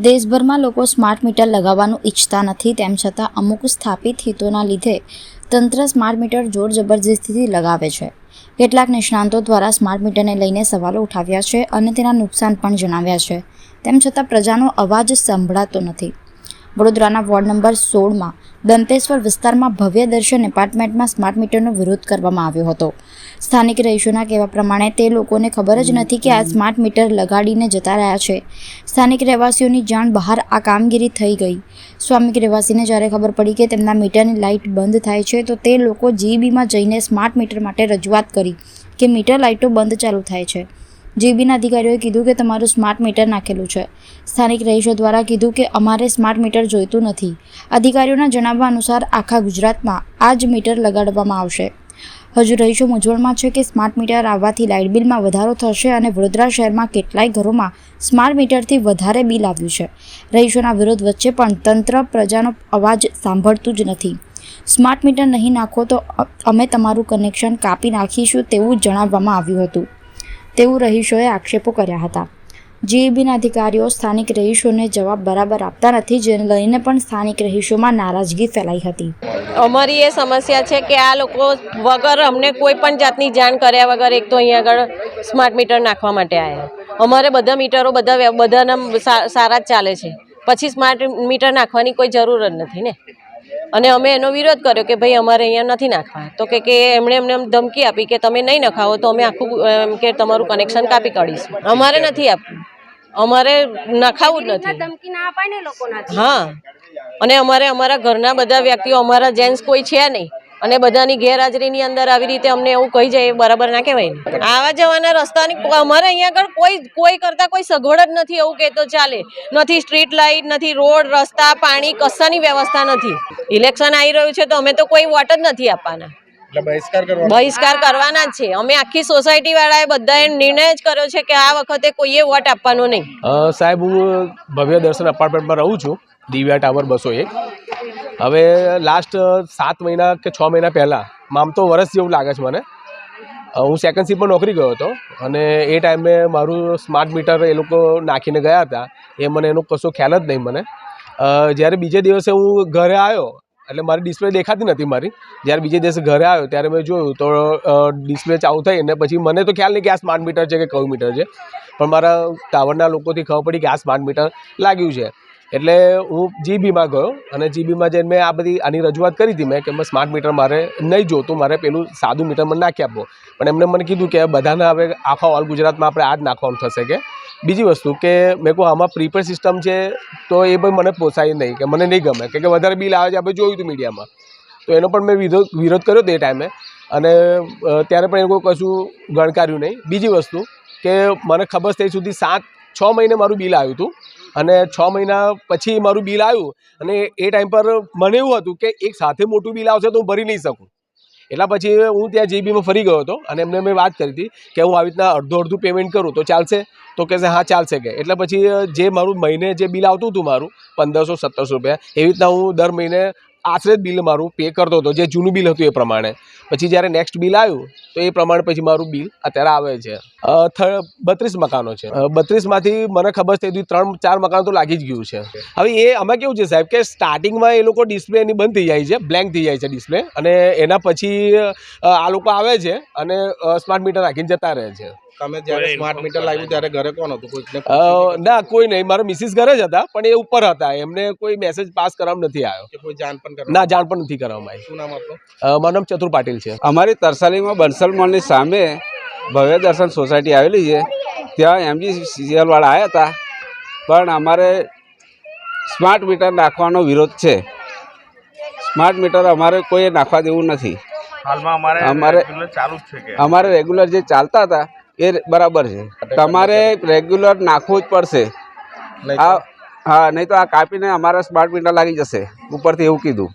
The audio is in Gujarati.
દેશભરમાં લોકો સ્માર્ટ મીટર લગાવવાનું ઈચ્છતા નથી, તેમ છતાં અમુક સ્થાપિત હિતોના લીધે તંત્ર સ્માર્ટ મીટર જોર જબરજસ્તીથી લગાવે છે। કેટલાક નિષ્ણાંતો દ્વારા સ્માર્ટ મીટરને લઈને સવાલો ઉઠાવ્યા છે અને તેના નુકસાન પણ જણાવ્યા છે, તેમ છતાં પ્રજાનો અવાજ સંભળાતો નથી। વડોદરાના વોર્ડ નંબર 16માં દંતેશ્વર વિસ્તારમાં ભવ્ય દર્શન એપાર્ટમેન્ટમાં સ્માર્ટ મીટરનો વિરોધ કરવામાં આવ્યો હતો। સ્થાનિક રહીશોના કહેવા પ્રમાણે તે લોકોને ખબર જ નથી કે આ સ્માર્ટ મીટર લગાડીને જતા રહ્યા છે। સ્થાનિક રહેવાસીઓની જાણ બહાર આ કામગીરી થઈ ગઈ। સ્વામિક રહેવાસીને જ્યારે ખબર પડી કે તેમના મીટરની લાઇટ બંધ થાય છે તો તે લોકો જીબીમાં જઈને સ્માર્ટ મીટર માટે રજૂઆત કરી કે મીટર લાઇટો બંધ ચાલુ થાય છે। જીબીના અધિકારીઓએ કીધું કે તમારું સ્માર્ટ મીટર નાખેલું છે। સ્થાનિક રહીશો દ્વારા કીધું કે અમારે સ્માર્ટ મીટર જોઈતું નથી। અધિકારીઓના જણાવ્યા અનુસાર આખા ગુજરાતમાં આ જ મીટર લગાડવામાં આવશે। હજુ રહીશો મૂંઝવણમાં છે કે સ્માર્ટ મીટર આવવાથી લાઇટ બિલમાં વધારો થશે અને વડોદરા શહેરમાં કેટલાય ઘરોમાં સ્માર્ટ મીટરથી વધારે બિલ આવ્યું છે। રહીશોના વિરોધ વચ્ચે પણ તંત્ર પ્રજાનો અવાજ સાંભળતું જ નથી। સ્માર્ટ મીટર નહીં નાખો તો અમે તમારું કનેક્શન કાપી નાખીશું તેવું જણાવવામાં આવ્યું હતું તેવું રહીશોએ આક્ષેપો કર્યા હતા। જીઈબીના અધિકારીઓ સ્થાનિક રહીશોને જવાબ બરાબર આપતા નથી, જેને લઈને પણ સ્થાનિક રહીશોમાં નારાજગી ફેલાઈ હતી। અમારી એ સમસ્યા છે કે આ લોકો વગર અમને કોઈ પણ જાતની જાણ કર્યા વગર એક તો અહીંયા આગળ સ્માર્ટ મીટર નાખવા માટે આવ્યા। અમારે બધા મીટરો બધાના સારા જ ચાલે છે, પછી સ્માર્ટ મીટર નાખવાની કોઈ જરૂર જ નથી ને। અને અમે એનો વિરોધ કર્યો કે ભાઈ અમારે અહીંયા નથી નાખવા, તો કે એમણે એમને ધમકી આપી કે તમે નહીં નખાવો તો અમે આખું કે તમારું કનેક્શન કાપી કાઢીશું। અમારે નથી આપવું, અમારે નખાવું જ નથી। હા, અને અમારે અમારા ઘરના બધા વ્યક્તિઓ, અમારા જેન્ટ્સ કોઈ છે નહીં અને બધાની ગેરહાજરીની અંદર આવી રીતે અમને એવું કહી જાય બરાબર ના કહેવાય ને। આવા જવાના રસ્તાની અમારે અહીંયા આગળ કોઈ કરતા કોઈ સગવડ જ નથી એવું કે તો ચાલે। નથી સ્ટ્રીટ લાઇટ, નથી રોડ, રસ્તા, પાણી, કશાની વ્યવસ્થા નથી। ઇલેક્શન આવી રહ્યું છે તો અમે તો કોઈ વોટ જ નથી આપવાના, બહિષ્કાર કરવાના જ છે। અમે આખી સોસાયટી વાળાએ બધાએ નિર્ણય જ કર્યો છે કે આ વખતે કોઈએ વોટ આપવાનો નહીં। સાહેબ, હું ભવ્ય દર્શન અપાર્ટમેન્ટમાં રહું છું, દિવ્યા ટાવર 201। હવે લાસ્ટ 7 મહિના કે 6 મહિના પહેલાં, આમ તો વર્ષ જેવું લાગે છે મને, હું સેકન્ડ શિફ્ટમાં નોકરી ગયો હતો અને એ ટાઈમે મારું સ્માર્ટ મીટર એ લોકો નાખીને ગયા હતા। એ મને એનો કશો ખ્યાલ જ નહીં મને। જ્યારે બીજે દિવસે હું ઘરે આવ્યો એટલે મારી ડિસ્પ્લે દેખાતી નથી મારી। જ્યારે બીજે દિવસે ઘરે આવ્યો ત્યારે મેં જોયું તો ડિસ્પ્લે ચાલુ થઈ અને પછી મને તો ખ્યાલ નહીં કે આ સ્માર્ટ મીટર છે કે કયું મીટર છે, પણ મારા ટાવરના લોકોથી ખબર પડી કે આ સ્માર્ટ મીટર લાગ્યું છે। એટલે હું જીબીમાં ગયો અને જીબીમાં જઈને મેં આની રજૂઆત કરી હતી મેં કે સ્માર્ટ મીટર મારે નહીં જોતું, મારે પેલું સાદું મીટર મને નાખી આપો। પણ એમને મને કીધું કે બધાને હવે આખા ઓલ ગુજરાતમાં આપણે આ જ નાખવાનું થશે। કે બીજી વસ્તુ કે મેં કહું આમાં પ્રીપેડ સિસ્ટમ છે તો એ પણ મને પોસાય નહીં, કે મને નહીં ગમે, કે વધારે બિલ આવે છે, આપણે જોયું હતું મીડિયામાં, તો એનો પણ મેં વિરોધ કર્યો તે ટાઈમે અને ત્યારે પણ એ કોઈ કશું ગણકાર્યું નહીં। બીજી વસ્તુ કે મને ખબર થઈ સુધી 6 મહિને મારું બિલ આવ્યું હતું અને 6 મહિના પછી મારું બિલ આવ્યું અને એ ટાઈમ પર મને એવું હતું કે એક સાથે મોટું બિલ આવશે તો હું ભરી નહીં શકું। એટલા પછી હું ત્યાં જીબીમાં ફરી ગયો હતો અને એમને મેં વાત કરી હતી કે હું આવી રીતના અડધું પેમેન્ટ કરું તો ચાલશે? તો કહેશે હા ચાલશે કે। એટલે પછી જે મારું મહિને જે બિલ આવતું હતું મારું 1500-1700 રૂપિયા, એવી રીતના હું દર મહિને આશરે જ બિલ મારું પે કરતો હતો, જે જૂનું બિલ હતું એ પ્રમાણે। પછી જ્યારે નેક્સ્ટ બિલ આવ્યું તો એ પ્રમાણે પછી મારું બિલ અત્યારે આવે છે। 32 મકાનો છે, 32માંથી મને ખબર થઈ 3-4 મકાનો તો લાગી જ ગયું છે। હવે એ આમાં કેવું છે સાહેબ કે સ્ટાર્ટિંગમાં એ લોકો ડિસ્પ્લે એની બંધ થઈ જાય છે, બ્લેન્ક થઈ જાય છે ડિસ્પ્લે, અને એના પછી આ લોકો આવે છે અને સ્માર્ટ મીટર નાખીને જતા રહે છે। તમે જ્યારે સ્માર્ટ મીટર લાગ્યું ત્યારે ઘરે કોણ હતું? ના, કોઈ નહીં, મારા મિસિસ ઘરે જ હતા પણ એ ઉપર હતા, એમને કોઈ મેસેજ પાસ કરવામાં નથી આવ્યો। કોઈ જાણ પણ ના, જાણ પણ નથી કરવામાં આવી। શું નામ હતું? મારું નામ ચતુર પાટીલ છે। અમારી તરસાલીમાં બંસલ મોલની સામે ભવ્ય દર્શન સોસાયટી આવેલી છે, ત્યાં MGCL વાળા આવ્યા હતા, પણ અમારે સ્માર્ટ મીટર નાખવાનો વિરોધ છે। સ્માર્ટ મીટર અમારે કોઈ નાખવા દેવું નથી। અમારે રેગ્યુલર જે ચાલતા હતા એ બરાબર છે, તમારે રેગ્યુલર નાખવું જ પડશે। હા, નહીં તો આ કાપીને અમારા સ્માર્ટ મીટર લાગી જશે ઉપરથી, એવું કીધું।